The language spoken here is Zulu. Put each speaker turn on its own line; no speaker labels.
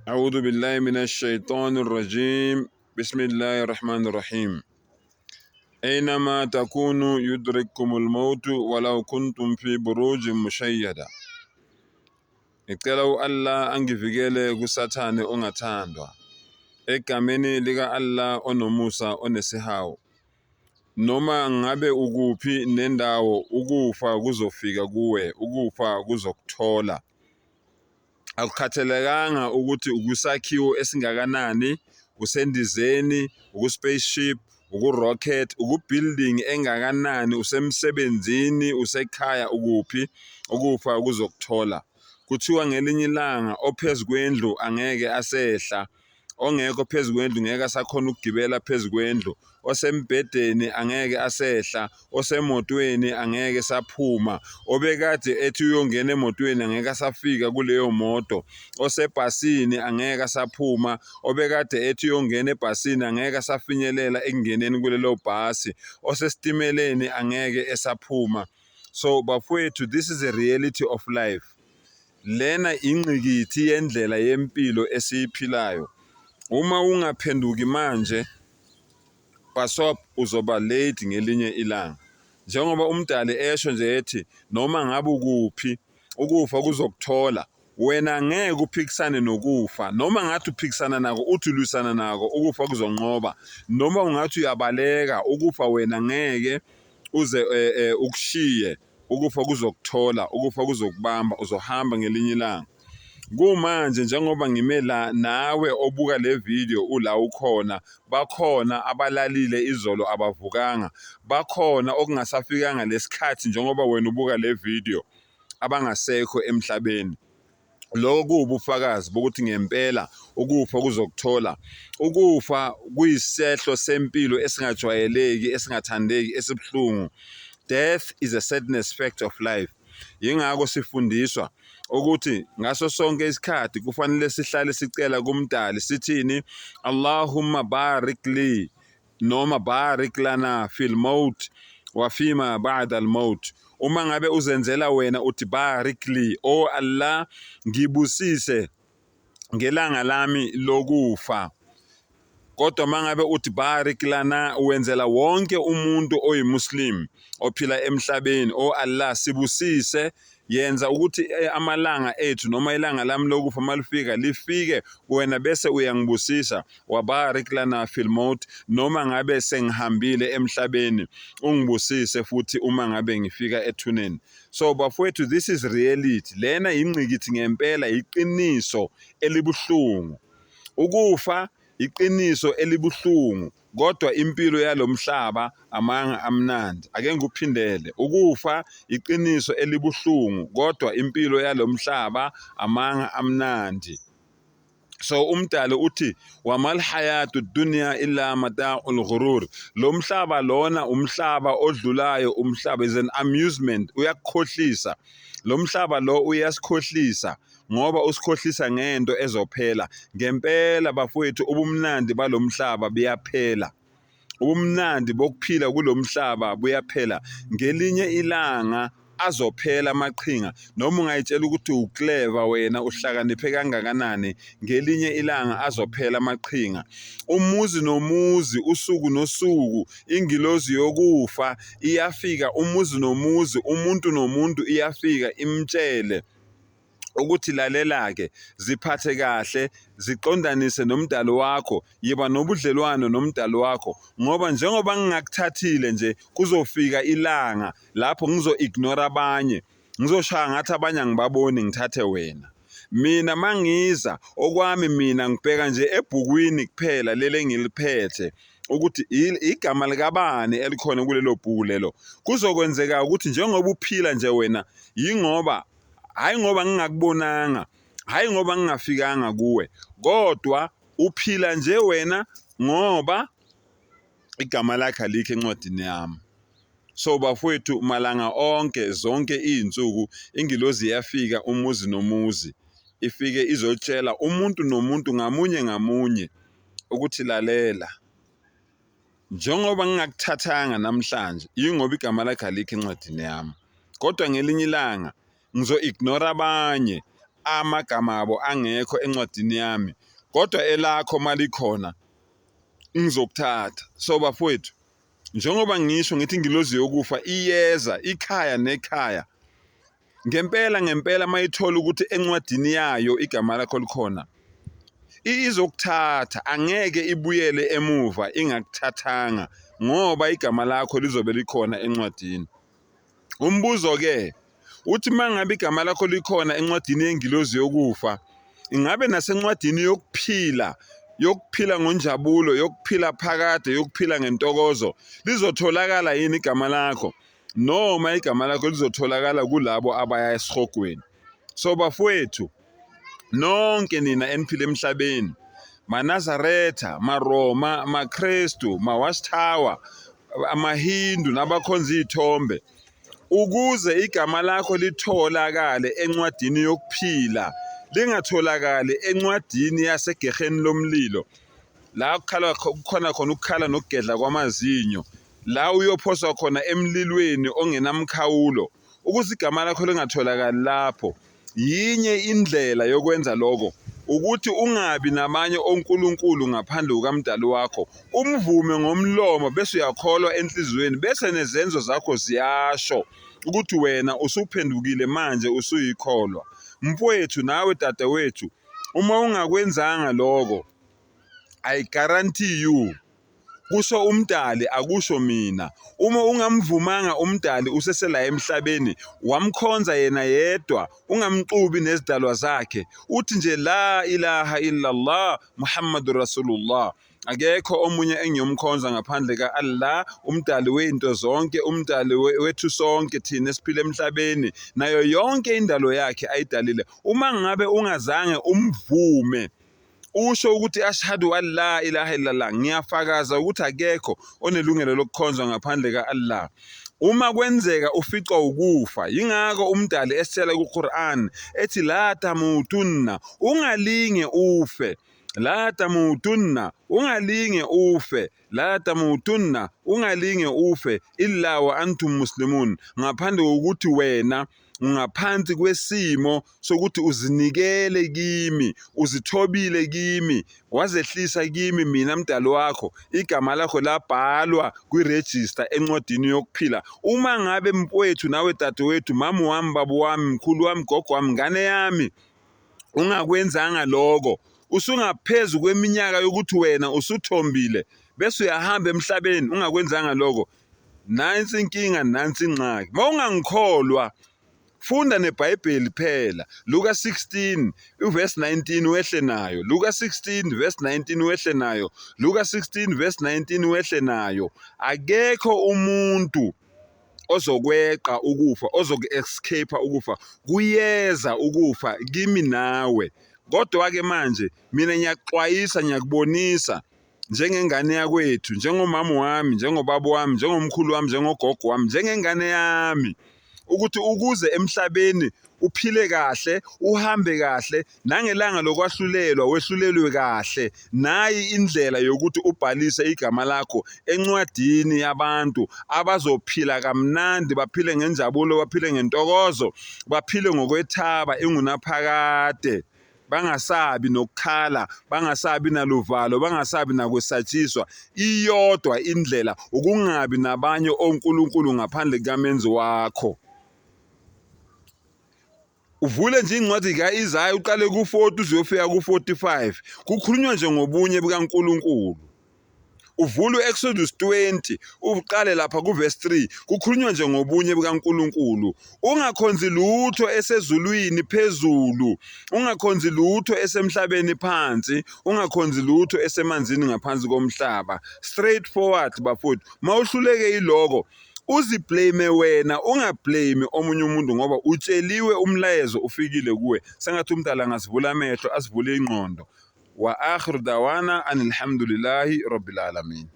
أعوذ بالله من الشيطان الرجيم بسم الله الرحمن الرحيم أينما تكونوا يدرككم الموت ولو كنتم في بروج مشيدة. Ngicela Allah angivikele kusathane ongathandwa egameni lika Allah onomusa onesihawu. Noma ngabe ukuphi nendawo ukufa kuzofika kuwe, ukufa kuzokuthola. Akukhathalekanga ukuthi ukusakhiwo esingakanani, usendizeni, uku-spaceship, uku-rocket, uku-building engakanani, usemsebenzini, usekhaya, ukuphi, ukufa kuzokuthola. Kuthiwa ngelinye ilanga ophezu kwendlu angeke asehla, ongekho phezu kwendlu ngeke asakhona ukugibela phezu kwendlu, osembhedeni angeke asehla, osemotweni angeke saphuma, obekade ethi uyongena emotweni angeke asafika kuleyo moto, osebhasini angeke asaphuma, obekade ethi uyongena ebhasini angeke asafinyelela ekungeneni kulelo bhasi, osesitimeleni angeke esaphuma. So bafowethu, this is a reality of life. Lena ingqikithi yendlela yempilo esiyiphilayo. Uma ungaphenduki manje, basop uzoba late ngelinye ilanga. Njengoba umdali esho nje ethi noma ngabe ukuphi ukufa kuzokuthola, wena ngeke uphikisane nokufa. Noma ngathi uphikisana nako, uthi lwisana nako, ukufa kuzonqoba. Noma ungathi uyabaleka, ukufa wena ngeke uze ukushiye. Ukufa kuzokuthola, ukufa kuzokubamba, uzohamba ngelinye ilanga. Kumanje njengoba ngime la nawe obuka le video ula ukhona, bakhona abalalile izolo abavukanga, bakhona okungasafikanga lesikhathi njengoba wena ubuka le video abangasekho emhlabeni. Lokhu ubufakazi bokuthi ngempela ukufa kuzokuthola. Ukufa kuyisehlo sempilo esingajwayeleki, esingathandeki, esibhlungu. Death is a sadness fact of life. Yingakho sifundiswa ukuthi ngaso sonke isikhathi kufanele sihlale sicela kumdali sithini, Allahumma barik li noma barik lana fil maut wa fima ba'da al maut. Uma ngabe uzenzela wena uthi barik li, oh Allah ngibusise ngelanga lami lokufa. Kodwa mangabe uthi barik lana wenzela wonke umuntu oyimuslim ophila emhlabeni, oh Allah sibusise, yenza ukuthi amalanga ethu noma ilanga lami lokufa malifika lifike wena bese uyangibusisa, wa barik lana fil maut, noma ngabe sengihambile emhlabeni ungibusise futhi uma ngabe ngifika ethuneni. So bafowethu, this is reality. Lena ingqikithi ngempela, iqiniso elibuhlungu. Ukufa iqiniso elibuhlungu, kodwa impilo yalomhlaba amanga amnandi. Ake ngikuphindele, ukufa iqiniso elibuhlungu, kodwa impilo yalomhlaba amanga amnandi. So umdali uthi wamal hayatu dunya illa mata'ul ghurur. Lo mhlaba lona umhlaba odlulayo, umhlaba is an amusement, uyakukhohlisa. Lo mhlaba lo uyasikhohlisa ngoba usikhohlisa ngento ezophela. Ngempela bafowethu, ubumnandi balomhlaba buyaphela. Ubumnandi bokuphila kulomhlaba buyaphela. Ngelinye ilanga azophela amaqhinga. Noma ungayitshela ukuthi uclever wena, uhlakaniphe kangakanani, ngelinye ilanga azophela amaqhinga. Umuzi nomuzi, usuku nosuku, ingilozi yokufa iyafika. Umuzi nomuzi, umuntu nomuntu iyafika imtshele ukuthi lalela-ke, ziphathe kahle, ziqondanise nomdali wakho, yiba nobudlelwano nomdali wakho, ngoba njengoba ngingakuthathile nje kuzofika ilanga lapho ngizo-ignore abanye, ngizoshaya ngathi abanye angibaboni, ngithathe wena. Mina mangiza okwami, mina ngibheka nje ebhukwini kuphela leli engiliphethe ukuthi igama likabani elikhona kulelo bhuku lelo. Kuzokwenzeka ukuthi njengoba uphila nje wena, hayi ngoba ngingakubonanga, hayi ngoba ngingafikanga kuwe, kodwa uphila nje wena ngoba igama lakhe alikho encwadini yami. So bafowethu, malanga onke, zonke iy'nsuku, ingilozi iyafika umuzi nomuzi, ifike izotshela umuntu nomuntu ngamunye ngamunye ukuthi lalela, njengoba ngingakuthathanga namhlanje, yingoba igama lakhe alikho encwadini yami, kodwa ngelinye ilanga ngizo-ignore abanye, amagama abo angekho encwadini yami, kodwa elakho malikhona ngizokuthatha. So bafowethu, njengoba ngisho ngithi ingilozi yokufa iyeza ikhaya nekhaya, ngempela mayithola ukuthi encwadini yayo igama lakho likhona, izokuthatha, angeke ibuyele emuva ingakuthathanga ngoba igama lakho lizobe likhona encwadini. Umbuzo ke uthi mangabe igama lakho likhona encwadini yengilozi yokufa, ingabe nasencwadini yokuphila ngonjabulo, yokuphila phakade, yokuphila ngentokozo lizotholakala yini igama lakho, noma igama lakho lizotholakala kulabo abaya esihogweni? So bafowethu, nonke nina eniphila emhlabeni, maNazaretha, maRoma, maKristu, maWashtawa, amaHindu nabakhonza izithombe, ukuze igama lakho litholakale encwadini yokuphila, lingatholakali encwadini yasegeheni lomlilo, la kukhona khona ukukhala nokugedla kwamazinyo, la uyophoswa khona emlilweni ongenamkhawulo. Ukuze igama lakho lingatholakali lapho, yinye indlela yokwenza lokho ukuthi ungabi namanye onkulunkulu ngaphandle kukaMdali wakho, umvume ngomlomo bese uyakholwa enhliziyweni, bese nezenzo zakho ziyasho ukuthi wena usuphendukile manje usuyikholwa. Mfowethu nawe dadewethu, uma ungakwenzanga lokho, I guarantee you, kusho uMdali akusho mina, uma ungamvumanga uMdali usesela emhlabeni, wamkhonza yena yedwa, ungamxubi nezidalwa zakhe, uthi nje la ilaha illallah Muhammadur Rasulullah, akekho omunye engiyomkhonza ngaphandle ka-Allah, uMdali weinto zonke, uMdali wethu sonke thina esiphila emhlabeni nayo yonke indalo yakhe ayidalile. Uma ngabe ungazange umvume usho ukuthi ashhadu an la ilaha illallah, ngiyafakaza ukuthi akekho onelungelo lokukhonzwa ngaphandle ka-Allah, uma kwenzeka uficwa ukufa, yingakho uMdali esitshela ku-Quran ethi la tamutunna, ungalinge ufe, la tamutunna, ungalinge ufe, la tamutunna, ungalinge ufe illa wa antum muslimun, ngaphandle kokuthi wena ungaphansi kwesimo sokuthi uzinikele kimi, uzithobile kimi, wazehlisa kimi mina Mdali wakho, igama lakho labhalwa kwiregister encwadini yokuphila. Uma ngabe mfowethu nawe dadewethu, mama wami, baba wami, mkhulu wami, gogo wami, ngane yami, ungakwenzanga lokho, usungaphezulu kweminyaka yokuthi wena usuthombile bese uyahamba emhlabeni ungakwenzanga lokho, nansi inkinga, nansi ingxaki. Mawungangikholwa, funda neBhayibheli phela, Luka 16 verse 19 wehle nayo, Luka 16 verse 19 wehle nayo, Luka 16 verse 19 wehle nayo. Akekho umuntu ozokweqa ukufa, ozoku-escape ukufa, kuyeza ukufa kimi nawe. Kodwa ke manje mina ngiyaxwayisa, ngiyakubonisa njengengane yakwethu, njengomama wami, njengobaba wami, njengomkhulu wami, njengogogo wami, njengengane yami, ukuthi ukuze emhlabeni uphile kahle, uhambe kahle, nangelanga lokwahlulelwa wehlulelwe kahle, nayi indlela yokuthi ubhalise igama lakho encwadini yabantu abazophila kamnandi, baphile ngenjabulo, baphile ngentokozo, baphile ngokwethaba ingunaphakade, bangasabi nokukhala, bangasabi naluvalo, bangasabi nakwesatshiswa. Iyodwa indlela ukungabi nabanye onkulunkulu ngaphandle kamenzi wakho. Uvule nje incwadi ka-Isaya uqale ku-40 uzofika ku-45, kukhulunywa nje ngobunye bukaNkulunkulu. Uvule u-Exodus 20 uqale lapha ku-verse 3, kukhulunywa nje ngobunye bukaNkulunkulu. Ungakhonzi lutho esezulwini phezulu, ungakhonzi lutho esemhlabeni phansi, ungakhonzi lutho esemanzini ngaphansi komhlaba. Straightforward bafowethu. Mawuhluleke yiloko, uziblame wena, ungablame omunye umuntu, ngoba utsheliwe umlayezo ufikile kuwe. Sengathi uMdali angasivula amehlo, asivule ingqondo. Wa akhiru dawana anilhamdulillahi rabbil alamin.